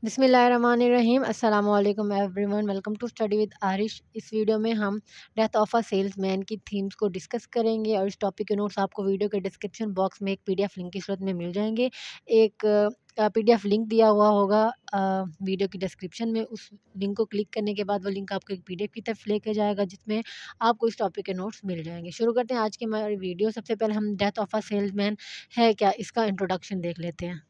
बिस्मिल्लाहिर्रहमानिर्रहीम अस्सलाम वालेकुम everyone. Welcome to study with Arish. इस वीडियो में हम डेथ ऑफ अ सेल्समैन की थीम्स को डिस्कस करेंगे और इस टॉपिक के नोट्स आपको वीडियो के डिस्क्रिप्शन बॉक्स में एक पीडीएफ लिंक की सूरत में मिल जाएंगे। एक पीडीएफ लिंक दिया हुआ होगा वीडियो की डिस्क्रिप्शन में। उस लिंक को क्लिक करने के बाद वो लिंक आपको एक पीडीएफ की तरफ लेके जाएगा जिसमें आपको इस टॉपिक के नोट्स मिल जाएंगे। शुरू करते हैं आज की हमारी वीडियो। सबसे पहले हम डेथ ऑफ अ सेल्समैन है क्या, इसका इंट्रोडक्शन देख लेते हैं।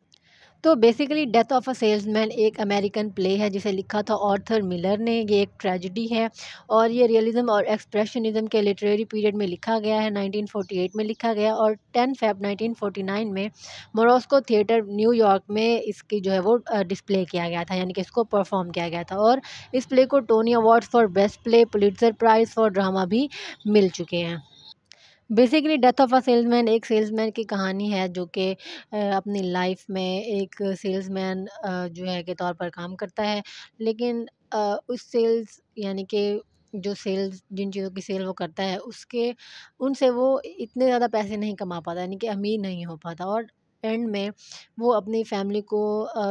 तो basically death of a salesman एक अमेरिकन प्ले है जिसे लिखा था ऑर्थर मिलर ने। ये एक ट्रेजेडी है और ये रियलिज्म और एक्सप्रेशनिज्म के लिटरेरी पीरियड में लिखा गया है। 1948 में लिखा गया और 10 फेब 1949 में मोरस्को थिएटर न्यूयॉर्क में इसकी जो है वो डिस्प्ले किया गया था, यानी कि इसको परफॉर्म किया गया था। और इस प्ले को Tony awards for best play, Pulitzer prize for drama भी मिल चुके हैं। Basically death of a salesman एक सेल्समैन की कहानी है जो कि अपनी लाइफ में एक सेल्समैन जो है के तौर पर काम करता है। लेकिन उस सेल्स यानी कि जो सेल्स जिन चीज़ों की सेल वो करता है उसके उनसे वो इतने ज़्यादा पैसे नहीं कमा पाता, यानी कि अमीर नहीं हो पाता। और एंड में वो अपनी फैमिली को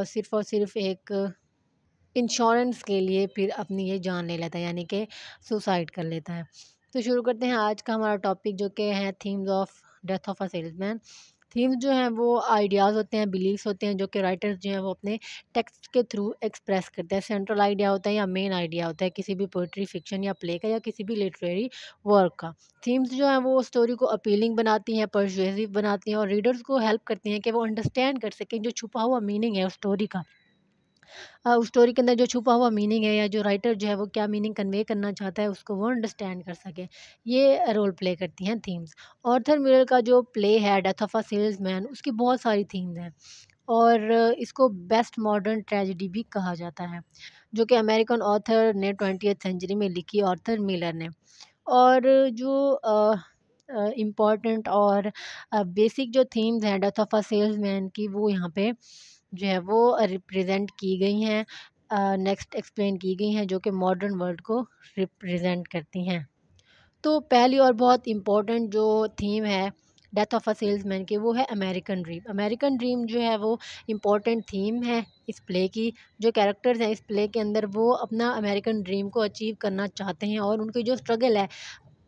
सिर्फ़ और सिर्फ एक इंश्योरेंस के लिए फिर अपनी ये जान ले लेता है, यानी कि सुसाइड कर लेता है। तो शुरू करते हैं आज का हमारा टॉपिक जो कि है themes of death of a salesman. Themes जो हैं वो आइडियाज़ होते हैं, बिलीव्स होते हैं जो कि राइटर्स जो हैं वो अपने टेक्स्ट के थ्रू एक्सप्रेस करते हैं। सेंट्रल आइडिया होता है या मेन आइडिया होता है किसी भी पोइट्री, फिक्शन या प्ले का या किसी भी लिटरेरी वर्क का। थीम्स जो हैं वो स्टोरी को अपीलिंग बनाती हैं, पर्सुएसिव बनाती हैं और रीडर्स को हेल्प करती हैं कि वो अंडरस्टैंड कर सकें जो छुपा हुआ मीनिंग है उस स्टोरी का। उस स्टोरी के अंदर जो छुपा हुआ मीनिंग है या जो राइटर जो है वो क्या मीनिंग कन्वे करना चाहता है उसको वो अंडरस्टैंड कर सके। ये रोल प्ले करती हैं थीम्स। ऑर्थर मिलर का जो प्ले है डेथ ऑफ अ सेल्समैन उसकी बहुत सारी थीम्स हैं और इसको बेस्ट मॉडर्न ट्रेजेडी भी कहा जाता है जो कि अमेरिकन ऑथर ने 20th सेंचुरी में लिखी, ऑर्थर मिलर ने। और जो इम्पॉर्टेंट और बेसिक जो थीम्स हैं डेथ ऑफ अ सेल्समैन की वो यहाँ पे जो है वो रिप्रेजेंट की गई हैं, नेक्स्ट एक्सप्लेन की गई हैं जो कि मॉडर्न वर्ल्ड को रिप्रेजेंट करती हैं। तो पहली और बहुत इम्पोर्टेंट जो थीम है डेथ ऑफ अ सेल्समैन की वो है अमेरिकन ड्रीम। अमेरिकन ड्रीम जो है वो इम्पोर्टेंट थीम है इस प्ले की। जो कैरेक्टर्स हैं इस प्ले के अंदर वो अपना अमेरिकन ड्रीम को अचीव करना चाहते हैं और उनकी जो स्ट्रगल है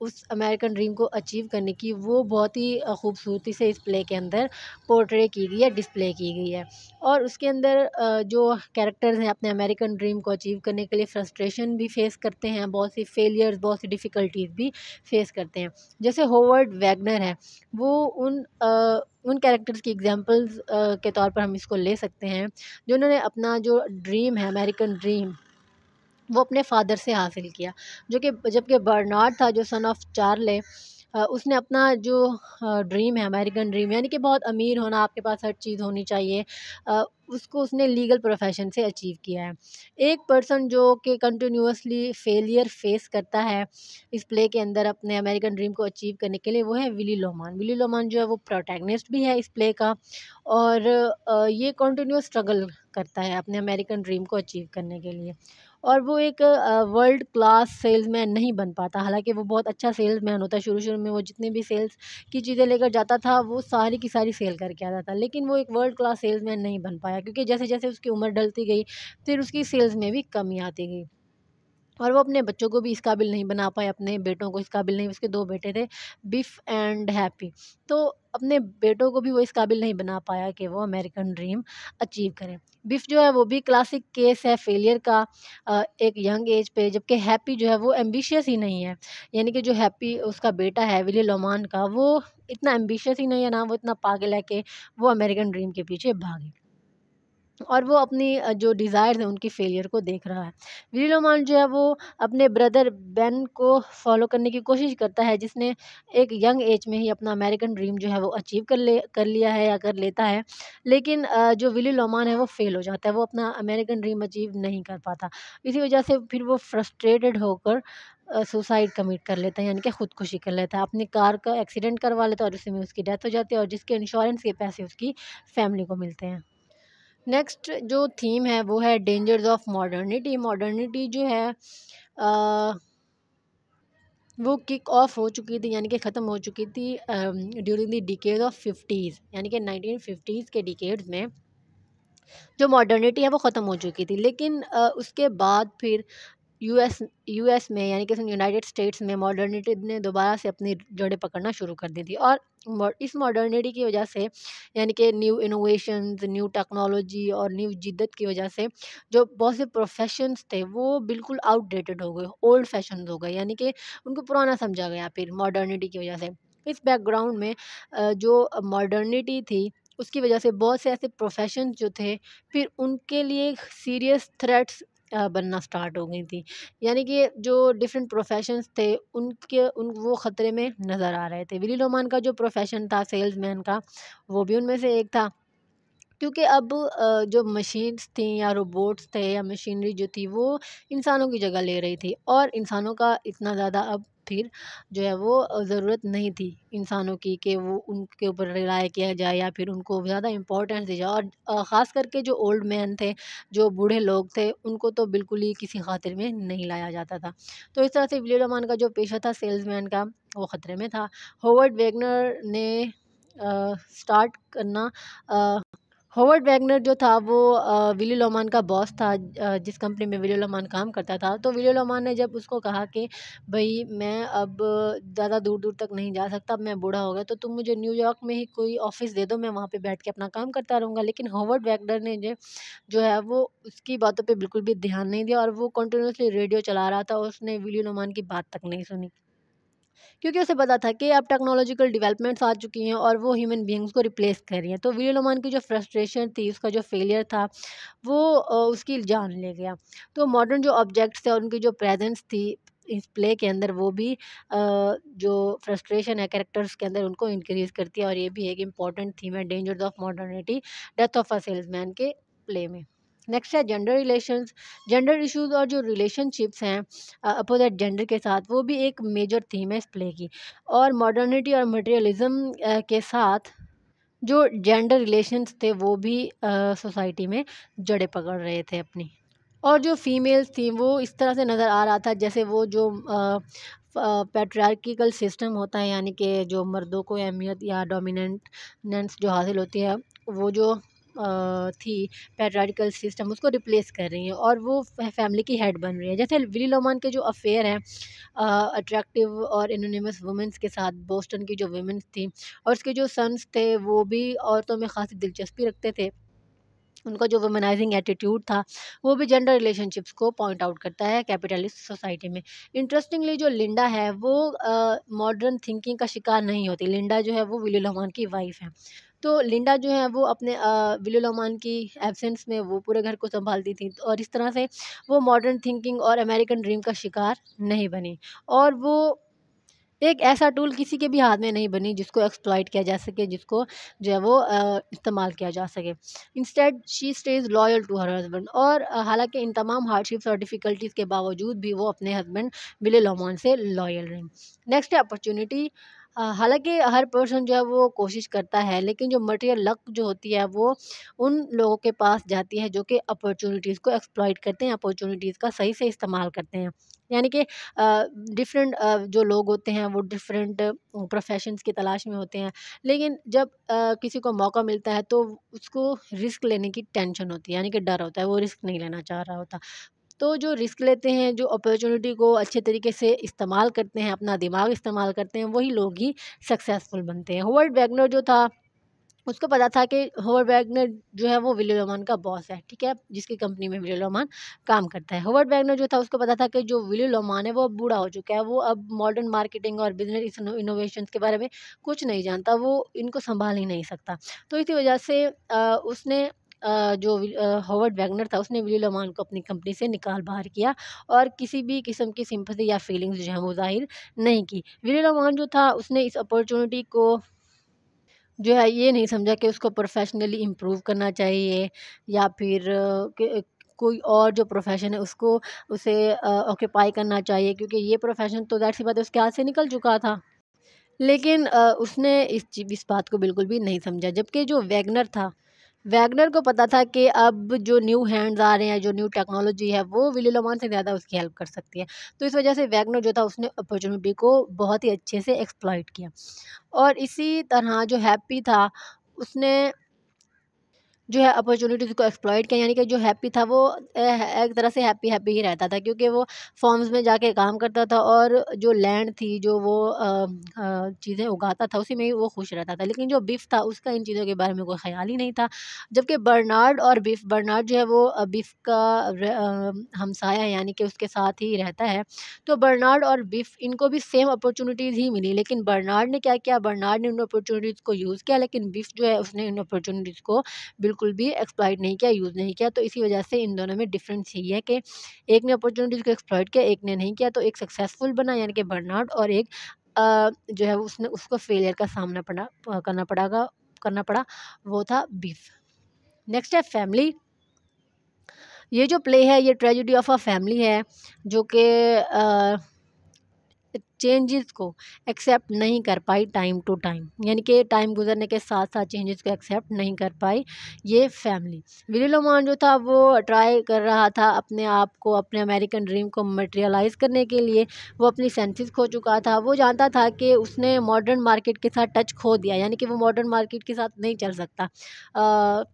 उस अमेरिकन ड्रीम को अचीव करने की वो बहुत ही खूबसूरती से इस प्ले के अंदर पोर्ट्रे की गई है, डिस्प्ले की गई है। और उसके अंदर जो कैरेक्टर्स हैं अपने अमेरिकन ड्रीम को अचीव करने के लिए फ्रस्ट्रेशन भी फेस करते हैं, बहुत सी फेलियर्स, बहुत सी डिफ़िकल्टीज भी फेस करते हैं। जैसे होवर्ड वैगनर है, वो उन कैरेक्टर्स की एग्जांपल्स के तौर पर हम इसको ले सकते हैं जिन्होंने अपना जो ड्रीम है अमेरिकन ड्रीम वो अपने फ़ादर से हासिल किया। जो कि जबकि बर्नार्ड था जो सन ऑफ चार्ले, उसने अपना जो ड्रीम है अमेरिकन ड्रीम यानी कि बहुत अमीर होना, आपके पास हर चीज़ होनी चाहिए, उसको उसने लीगल प्रोफ़ेशन से अचीव किया है। एक पर्सन जो कि कंटिन्यूअसली फेलियर फ़ेस करता है इस प्ले के अंदर अपने अमेरिकन ड्रीम को अचीव करने के लिए वो है विली लोमान। विली लोमान जो है वो प्रोटैगनिस्ट भी है इस प्ले का और ये कंटिन्यूअस स्ट्रगल करता है अपने अमेरिकन ड्रीम को अचीव करने के लिए। और वो एक वर्ल्ड क्लास सेल्समैन नहीं बन पाता, हालाँकि वो बहुत अच्छा सेल्समैन होता है। शुरू-शुरू में वो जितनी भी सेल्स की चीज़ें लेकर जाता था, वो सारी की सारी सेल करके आता था। लेकिन वो एक वर्ल्ड क्लास सेल्समैन नहीं बन पाया क्योंकि जैसे-जैसे उसकी उम्र ढलती गई, फिर उसकी सेल्स में भी कमी आती गई। और वो अपने बच्चों को भी इस काबिल नहीं बना पाए, अपने बेटों को इस काबिल नहीं। उसके 2 बेटे थे, बिफ एंड हैप्पी। तो अपने बेटों को भी वो इस काबिल नहीं बना पाया कि वो अमेरिकन ड्रीम अचीव करें। बिफ जो है वो भी क्लासिक केस है फेलियर का एक यंग एज पे, जबकि हैप्पी जो है वो एम्बिशियस ही नहीं है। यानी कि जो हैप्पी उसका बेटा है विली लोमान का, वो इतना एम्बिशियस ही नहीं है, ना वो इतना पागल है कि वो अमेरिकन ड्रीम के पीछे भागे। और वो अपनी जो डिज़ायर्स हैं उनकी फेलियर को देख रहा है। विली लोमान जो है वो अपने ब्रदर बेन को फ़ॉलो करने की कोशिश करता है जिसने एक यंग एज में ही अपना अमेरिकन ड्रीम जो है वो अचीव कर लिया है या कर लेता है। लेकिन जो विली लोमान है वो फ़ेल हो जाता है, वो अपना अमेरिकन ड्रीम अचीव नहीं कर पाता। इसी वजह से फिर वो फ्रस्ट्रेटेड होकर सुसाइड कमिट कर लेता है, यानी कि खुदकुशी कर लेता है। अपनी कार का एक्सीडेंट करवा लेता है और उसी में उसकी डेथ हो जाती है और जिसके इंश्योरेंस के पैसे उसकी फैमिली को मिलते हैं। नेक्स्ट जो थीम है वो है डेंजर्स ऑफ मॉडर्निटी। मॉडर्निटी जो है अ, वो किक ऑफ हो चुकी थी, यानी कि ख़त्म हो चुकी थी during the decade of 50s, यानी कि 1950s के डिकेड्स में जो मॉडर्निटी है वो ख़त्म हो चुकी थी। लेकिन उसके बाद फिर यूएस यूएस में यानी कि यूनाइटेड स्टेट्स में मॉडर्निटी ने दोबारा से अपनी जड़ें पकड़ना शुरू कर दी थी। और इस मॉडर्निटी की वजह से यानी कि न्यू इनोवेशंस, न्यू टेक्नोलॉजी और न्यू जिद्दत की वजह से जो बहुत से प्रोफेशंस थे वो बिल्कुल आउटडेटेड हो गए, ओल्ड फैशन हो गए, यानी कि उनको पुराना समझा गया फिर मॉडर्निटी की वजह से। इस बैकग्राउंड में जो मॉडर्निटी थी उसकी वजह से बहुत से ऐसे प्रोफेशन जो थे फिर उनके लिए सीरियस थ्रेट्स बनना स्टार्ट हो गई थी। यानी कि जो डिफरेंट प्रोफेशंस थे उनके उन वो ख़तरे में नज़र आ रहे थे। विली लोमान का जो प्रोफेशन था सेल्समैन का, वो भी उनमें से एक था। क्योंकि अब जो मशीन्स थी या रोबोट्स थे या मशीनरी जो थी वो इंसानों की जगह ले रही थी, और इंसानों का इतना ज़्यादा अब फिर जो है वो ज़रूरत नहीं थी इंसानों की कि वो उनके ऊपर रिलाय किया जाए या फिर उनको ज़्यादा इम्पोर्टेंस दी जाए। और ख़ास करके जो ओल्ड मैन थे, जो बूढ़े लोग थे, उनको तो बिल्कुल ही किसी खातिर में नहीं लाया जाता था। तो इस तरह से विली रोमान का जो पेशा था सेल्समैन का, वो ख़तरे में था। होवर्ड वेगनर ने स्टार्ट करना हॉवर्ड वैगनर जो था वो विली लोमान का बॉस था, जिस कंपनी में विली लोमान काम करता था। तो विली लोमान ने जब उसको कहा कि भई मैं अब ज़्यादा दूर-दूर तक नहीं जा सकता, अब मैं बूढ़ा हो गया, तो तुम मुझे न्यूयॉर्क में ही कोई ऑफ़िस दे दो, मैं वहाँ पे बैठ के अपना काम करता रहूँगा। लेकिन हॉवर्ड वैगनर ने जो है वो उसकी बातों पे बिल्कुल भी ध्यान नहीं दिया, और वो कंटिन्यूअसली रेडियो चला रहा था और उसने विली लोमान की बात तक नहीं सुनी। क्योंकि उसे पता था कि अब टेक्नोलॉजिकल डेवलपमेंट्स आ चुकी हैं और वो ह्यूमन बीइंग्स को रिप्लेस कर रही हैं। तो वीर लोमान की जो फ्रस्ट्रेशन थी, उसका जो फेलियर था, वो उसकी जान ले गया। तो मॉडर्न जो ऑब्जेक्ट्स थे और उनकी जो प्रेजेंस थी इस प्ले के अंदर, वो भी जो फ्रस्ट्रेशन है कैरेक्टर्स के अंदर उनको इंक्रीज करती है। और ये भी एक इम्पॉर्टेंट थीम है dangers of modernity, death of a salesman के प्ले में। नेक्स्ट है जेंडर रिलेशंस। जेंडर इश्यूज और जो रिलेशनशिप्स हैं अपोजिट जेंडर के साथ, वो भी एक मेजर थीम है इस प्ले की। और मॉडर्निटी और मटेरियलिज्म के साथ जो जेंडर रिलेशंस थे वो भी सोसाइटी में जड़ें पकड़ रहे थे अपनी। और जो फीमेल्स थी वो इस तरह से नज़र आ रहा था जैसे वो जो पैट्रियार्किकल सिस्टम होता है, यानी कि जो मर्दों को अहमियत या डोमिनेंस जो हासिल होती है, वो जो थी पैट्रियार्किकल सिस्टम, उसको रिप्लेस कर रही है और वो फैमिली की हेड बन रही है। जैसे विली लोमान के जो अफेयर हैं अट्रैक्टिव और एनोनिमस वुमेंस के साथ, बोस्टन की जो वुमेंस थी और उसके जो सन्स थे वो भी औरतों में खासी दिलचस्पी रखते थे। उनका जो वुमेनाइजिंग एटीट्यूड था वो भी जेंडर रिलेशनशिप्स को पॉइंट आउट करता है कैपिटलिस्ट सोसाइटी में। इंटरेस्टिंगली जो लिंडा है वो मॉडर्न थिंकिंग का शिकार नहीं होती। लिंडा जो है वो विली लोमान की वाइफ है। तो लिंडा जो है वो अपने विली लोमान की एब्सेंस में वो पूरे घर को संभालती थी, और इस तरह से वो मॉडर्न थिंकिंग और अमेरिकन ड्रीम का शिकार नहीं बनी। और वो एक ऐसा टूल किसी के भी हाथ में नहीं बनी जिसको एक्सप्लॉइट किया जा सके, जिसको जो है वो इस्तेमाल किया जा सके। Instead she stays loyal to her husband. और हालांकि इन तमाम हार्डशिप्स और डिफ़िकल्टीज़ के बावजूद भी वो अपने हस्बैंड विले लोमॉन से लॉयल रही। नेक्स्ट है अपॉर्चुनिटी। हालांकि हर पर्सन जो है वो कोशिश करता है, लेकिन जो मटेरियल लक जो होती है वो उन लोगों के पास जाती है जो कि अपॉर्चुनिटीज़ को एक्सप्लॉइट करते हैं, अपॉर्चुनिटीज़ का सही से इस्तेमाल करते हैं। यानी कि डिफरेंट जो लोग होते हैं वो डिफरेंट प्रोफेशंस की तलाश में होते हैं, लेकिन जब किसी को मौका मिलता है तो उसको रिस्क लेने की टेंशन होती है, यानी कि डर होता है, वो रिस्क नहीं लेना चाह रहा होता। तो जो रिस्क लेते हैं, जो अपॉर्चुनिटी को अच्छे तरीके से इस्तेमाल करते हैं, अपना दिमाग इस्तेमाल करते हैं, वही लोग ही सक्सेसफुल बनते हैं। होवर्ड वैगनर जो था उसको पता था कि होवर्ड वैगनर जो है वो विली लोमान का बॉस है, ठीक है? जिसकी कंपनी में विली लोमान काम करता है। होवर्ड वैगनर जो था उसको पता था कि जो विली लोमान है वो अब बूढ़ा हो चुका है, वो अब मॉडर्न मार्केटिंग और बिज़नेस इनोवेशंस के बारे में कुछ नहीं जानता, वो इनको सँभाल ही नहीं सकता। तो इसी वजह से उसने होवर्ड वैगनर था उसने विली लोमान को अपनी कंपनी से निकाल बाहर किया और किसी भी किस्म की सिंपैथी या फीलिंग्स जो है वो ज़ाहिर नहीं की। विली लोमान जो था उसने इस अपॉर्चुनिटी को जो है ये नहीं समझा कि उसको प्रोफ़ेशनली इम्प्रूव करना चाहिए या फिर कोई और जो प्रोफ़ेशन है उसको उसे ऑक्यूपाई करना चाहिए, क्योंकि ये प्रोफ़ेशन तो ज़ाहिर-सी बात है उसके हाथ से निकल चुका था। लेकिन उसने इस बात को बिल्कुल भी नहीं समझा, जबकि जो वैगनर था, वैगनर को पता था कि अब जो न्यू हैंड्स आ रहे हैं, जो न्यू टेक्नोलॉजी है, वो विली लोमान से ज़्यादा उसकी हेल्प कर सकती है। तो इस वजह से वैगनर जो था उसने अपॉर्च्युनिटी को बहुत ही अच्छे से एक्सप्लॉइट किया। और इसी तरह जो हैप्पी था, उसने जो है अपॉर्चुनिटीज़ को एक्सप्लॉइट किया, यानी कि जो हैप्पी था वो एक तरह से हैप्पी हैप्पी ही रहता था, क्योंकि वो फॉर्म्स में जाके काम करता था और जो लैंड थी जो वो चीज़ें उगाता था उसी में ही वो खुश रहता था। लेकिन जो बिफ था उसका इन चीज़ों के बारे में कोई ख्याल ही नहीं था। जबकि बर्नार्ड और बिफ, बर्नार्ड जो है वो बिफ का हमसाया है, यानी कि उसके साथ ही रहता है। तो बर्नार्ड और बिफ इनको भी सेम अपॉर्चुनिटीज़ ही मिली, लेकिन बर्नार्ड ने क्या किया, बर्नार्ड ने उन अपॉर्चुनिटीज़ को यूज़ किया, लेकिन बिफ जो है उसने इन अपॉर्चुनिटीज़ को बिल्कुल भी एक्सप्लॉइट नहीं किया, यूज़ नहीं किया। तो इसी वजह से इन दोनों में डिफरेंस यही है कि एक ने अपॉर्चुनिटीज़ को एक्सप्लॉइट किया, एक ने नहीं किया। तो एक सक्सेसफुल बना यानी कि बर्नार्ड, और एक जो है उसने उसको फेलियर का सामना करना पड़ा, वो था बीफ। नेक्स्ट है फैमिली। ये जो प्ले है ये ट्रेजेडी ऑफ अ फैमिली है, जो कि चेंजेस को एक्सेप्ट नहीं कर पाई टाइम टू टाइम, यानी कि टाइम गुजरने के साथ साथ चेंजेस को एक्सेप्ट नहीं कर पाई ये फैमिली। विली लोमान जो था वो ट्राई कर रहा था अपने आप को, अपने अमेरिकन ड्रीम को मटेरियलाइज करने के लिए। वो अपनी सेंसेस खो चुका था, वो जानता था कि उसने मॉडर्न मार्केट के साथ टच खो दिया, यानी कि वो मॉडर्न मार्केट के साथ नहीं चल सकता।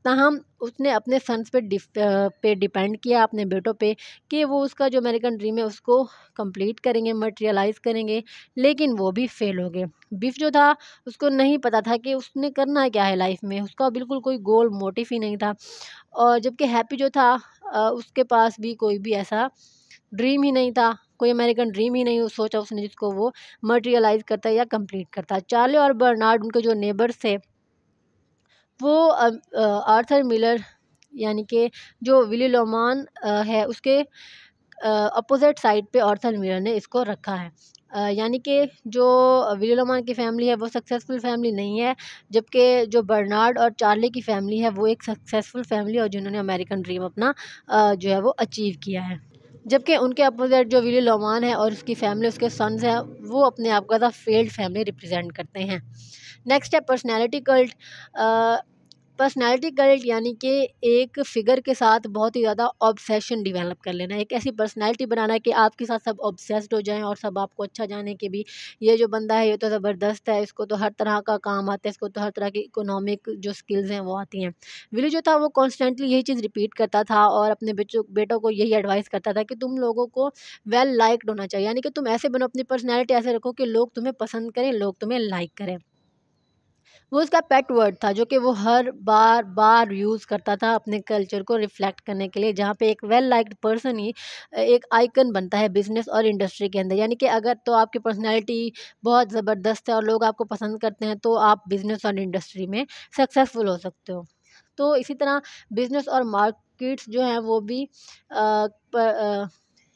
ताहम उसने अपने सन्स पे डिपेंड किया, अपने बेटों पे, कि वो उसका जो अमेरिकन ड्रीम है उसको कंप्लीट करेंगे, मटेरियलाइज़ करेंगे। लेकिन वो भी फेल हो गए। बिफ जो था उसको नहीं पता था कि उसने करना क्या है लाइफ में, उसका बिल्कुल कोई गोल मोटिव ही नहीं था। और जबकि हैप्पी जो था उसके पास भी कोई भी ऐसा ड्रीम ही नहीं था, कोई अमेरिकन ड्रीम ही नहीं सोचा उसने जिसको वो मटेरियलाइज़ करता या कंप्लीट करता। चार्ली और बर्नार्ड उनके जो नेबर्स थे वो आर्थर मिलर, यानी कि जो विली लोमान है उसके अपोज़िट साइड पे आर्थर मिलर ने इसको रखा है। यानी कि जो विली लोमान की फ़ैमिली है वो सक्सेसफुल फ़ैमिली नहीं है, जबकि जो बर्नार्ड और चार्ली की फ़ैमिली है वो एक सक्सेसफुल फ़ैमिली और जिन्होंने अमेरिकन ड्रीम अपना जो है वो अचीव किया है। जबकि उनके अपोज़िट जो विली लोमान है और उसकी फ़ैमिली, उसके सन्स हैं, वो अपने आप को as a failed family represent करते हैं। नेक्स्ट है पर्सनैलिटी कल्ट। पर्सनैलिटी कल्ट यानी कि एक फ़िगर के साथ बहुत ही ज़्यादा ऑब्सेशन डेवलप कर लेना, एक ऐसी पर्सनैलिटी बनाना कि आपके साथ सब ऑब्सेस्ड हो जाएँ और सब आपको अच्छा जाने कि भी ये जो बंदा है ये तो ज़बरदस्त है, इसको तो हर तरह का काम आता है, इसको तो हर तरह की इकोनॉमिक जो स्किल्स हैं वो आती हैं। विली जो था वो कॉन्स्टेंटली यही चीज़ रिपीट करता था और अपने बेटों को यही एडवाइस करता था कि तुम लोगों को वेल लाइक्ड होना चाहिए, यानी कि तुम ऐसे बनो, अपनी पर्सनैलिटी ऐसे रखो कि लोग तुम्हें पसंद करें, लोग तुम्हें लाइक करें। वो उसका पेट वर्ड था जो कि वो हर बार यूज़ करता था अपने कल्चर को रिफ्लेक्ट करने के लिए, जहाँ पे एक वेल लाइक्ड पर्सन ही एक आइकन बनता है बिजनेस और इंडस्ट्री के अंदर। यानी कि अगर तो आपकी पर्सनैलिटी बहुत ज़बरदस्त है और लोग आपको पसंद करते हैं तो आप बिजनेस और इंडस्ट्री में सक्सेसफुल हो सकते हो। तो इसी तरह बिजनेस और मार्केट्स जो हैं वो भी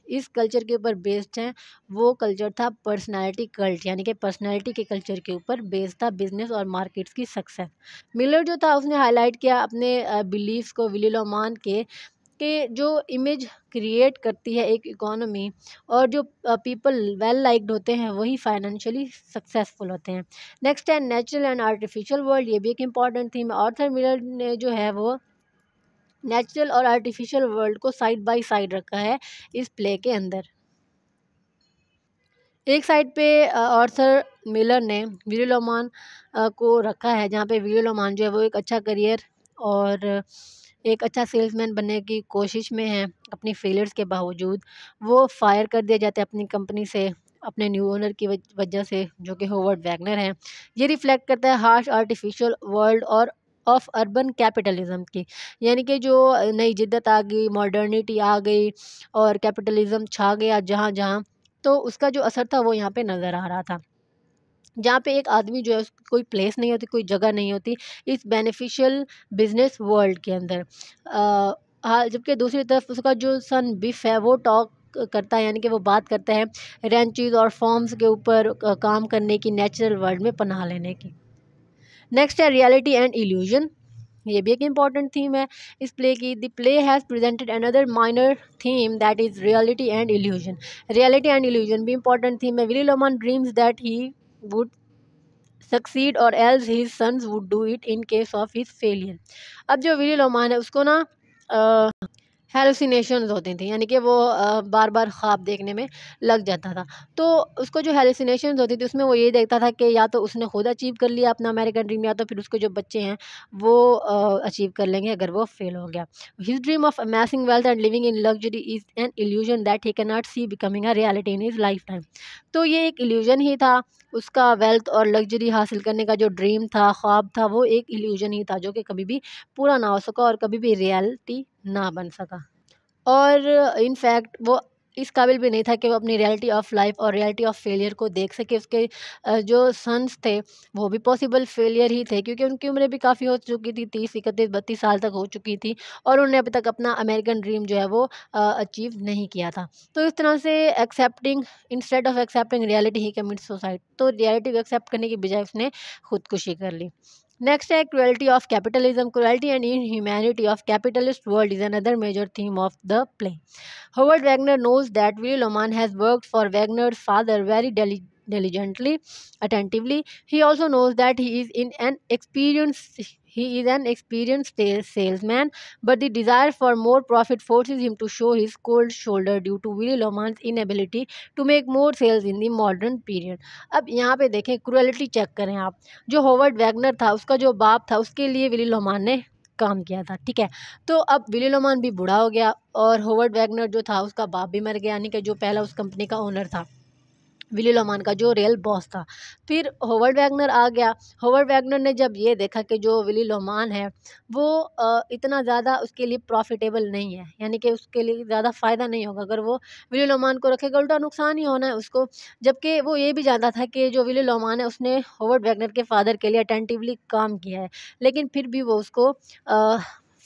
इस कल्चर के ऊपर बेस्ड हैं। वो कल्चर था पर्सनैलिटी कल्ट, यानी कि पर्सनैलिटी के कल्चर के ऊपर बेस्ड था बिजनेस और मार्केट्स की सक्सेस। मिलर जो था उसने हाईलाइट किया अपने बिलीव्स को विली लोमान के, कि जो इमेज क्रिएट करती है एक इकोनॉमी और जो पीपल वेल लाइक्ड होते हैं वही फाइनेंशियली सक्सेसफुल होते हैं। नेक्स्ट है नेचुरल एंड आर्टिफिशियल वर्ल्ड। ये भी एक इम्पॉर्टेंट थीम है। आर्थर मिलर ने जो है वो नेचुरल और आर्टिफिशियल वर्ल्ड को साइड बाय साइड रखा है इस प्ले के अंदर। एक साइड पे आर्थर मिलर ने विली लोमान को रखा है, जहाँ पे विली लोमान जो है वो एक अच्छा करियर और एक अच्छा सेल्समैन बनने की कोशिश में है। अपनी फेलियर्स के बावजूद वो फायर कर दिया जाता है अपनी कंपनी से, अपने न्यू ओनर की वजह से, जो कि होवर्ड वैगनर हैं। ये रिफ्लेक्ट करता है हार्श आर्टिफिशियल वर्ल्ड और ऑफ अर्बन कैपिटलिज्म की, यानी कि जो नई जिद्दत आ गई, मॉडर्निटी आ गई और कैपिटलिज्म छा गया जहाँ जहाँ, तो उसका जो असर था वो यहाँ पे नज़र आ रहा था। जहाँ पे एक आदमी जो है उसकी कोई प्लेस नहीं होती, कोई जगह नहीं होती इस बेनिफिशियल बिजनेस वर्ल्ड के अंदर। हाँ, जबकि दूसरी तरफ उसका जो सन बिफ है वो टॉक करता है, यानी कि वो बात करता है रेंचेस और फॉर्म्स के ऊपर काम करने की, नेचुरल वर्ल्ड में पनाह लेने की। नेक्स्ट है रियलिटी एंड इल्यूजन। ये भी एक इम्पॉर्टेंट थीम है इस प्ले की। The play has presented another minor theme that is reality and illusion. Reality and illusion भी इम्पॉर्टेंट थीम है। Willy Loman dreams that he would succeed और else his sons would do it in case of his failure. अब जो Willie लोमान है उसको ना हैलुसिनेशंस होती थी, यानी कि वो बार बार ख्वाब देखने में लग जाता था। तो उसको जो हैलुसिनेशंस होती थी उसमें वो ये देखता था कि या तो उसने खुद अचीव कर लिया अपना अमेरिकन ड्रीम, या तो फिर उसके जो बच्चे हैं वो अचीव कर लेंगे अगर वो फेल हो गया। His dream of amazing wealth and living in luxury is an illusion that he can not see becoming a reality in his lifetime. तो ये एक इल्यूजन ही था, उसका वेल्थ और लग्जरी हासिल करने का जो ड्रीम था, ख्वाब था, वो एक इल्यूजन ही था जो कि कभी भी पूरा ना हो सका और कभी भी रियलिटी ना बन सका। और इनफैक्ट वो इस काबिल भी नहीं था कि वो अपनी रियलिटी ऑफ लाइफ और रियलिटी ऑफ फेलियर को देख सके। उसके जो सन्स थे वो भी पॉसिबल फेलियर ही थे, क्योंकि उनकी उम्रें भी काफ़ी हो चुकी थी, 30, 31, 32 साल तक हो चुकी थी, और उन्होंने अभी तक अपना अमेरिकन ड्रीम जो है वो अचीव नहीं किया था। तो इस तरह से accepting, instead of accepting reality he commit suicide, तो रियलिटी को एक्सेप्ट करने की बजाय उसने खुदकुशी कर ली। Next है cruelty of capitalism. Cruelty and inhumanity of capitalist world is another major theme of the play. Howard Wagner knows that Willy Loman has worked for Wagner's father very diligently, attentively. He also knows that he is an experienced salesman, but the desire for more profit forces him to show his cold shoulder due to Willy Loman's inability to make more sales in the modern period. अब यहाँ पे देखें, cruelty check करें आप। जो Howard Wagner था, उसका जो बाप था, उसके लिए विली लोमान ने काम किया था, ठीक है। तो अब विली लोमान भी बूढ़ा हो गया और हॉवर्ड वैगनर जो था उसका बाप भी मर गया, यानी कि जो पहला उस कंपनी का ओनर था, विली लोमान का जो रियल बॉस था। फिर हॉवर्ड वैगनर आ गया। हॉवर्ड वैगनर ने जब ये देखा कि जो विली लोमान है वो इतना ज़्यादा उसके लिए प्रॉफिटेबल नहीं है, यानी कि उसके लिए ज़्यादा फ़ायदा नहीं होगा अगर वो विली लोमान को रखेगा, उल्टा नुकसान ही होना है उसको। जबकि वो ये भी जानता था कि जो विली लोमान है उसने हॉवर्ड वैगनर के फादर के लिए अटेंटिवली काम किया है, लेकिन फिर भी वो उसको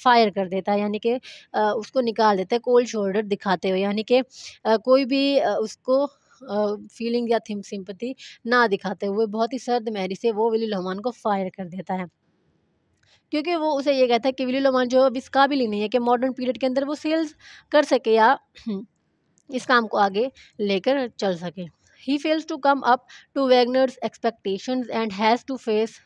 फायर कर देता है, यानी कि उसको निकाल देता है कोल्ड शोल्डर दिखाते हुए, यानी कि कोई भी उसको फीलिंग या थिम सिंपैथी ना दिखाते हुए बहुत ही सर्द मैरी से वो विली लोमान को फायर कर देता है, क्योंकि वो उसे ये कहता है कि विली लोमान जो अब इस काबिल ही नहीं है कि मॉडर्न पीरियड के अंदर वो सेल्स कर सके या इस काम को आगे लेकर चल सके। He fails to come up to Wagner's expectations and has to face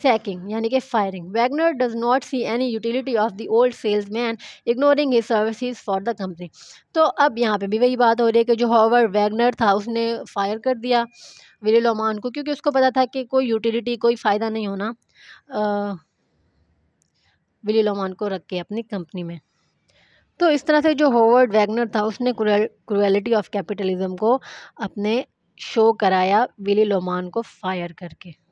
sacking, यानी कि firing. Wagner does not see any utility of the old salesman, ignoring his services for the company. तो अब यहाँ पे भी वही बात हो रही है कि जो हॉवर्ड वैगनर था उसने फायर कर दिया विली लोमान को, क्योंकि उसको पता था कि कोई यूटिलिटी, कोई फ़ायदा नहीं होना विली लोमान को रख के अपनी कंपनी में। तो इस तरह से जो हॉवर्ड वैगनर था उसने क्रुएलिटी ऑफ कैपिटलिज्म को अपने शो कराया विली लोमान को फायर करके।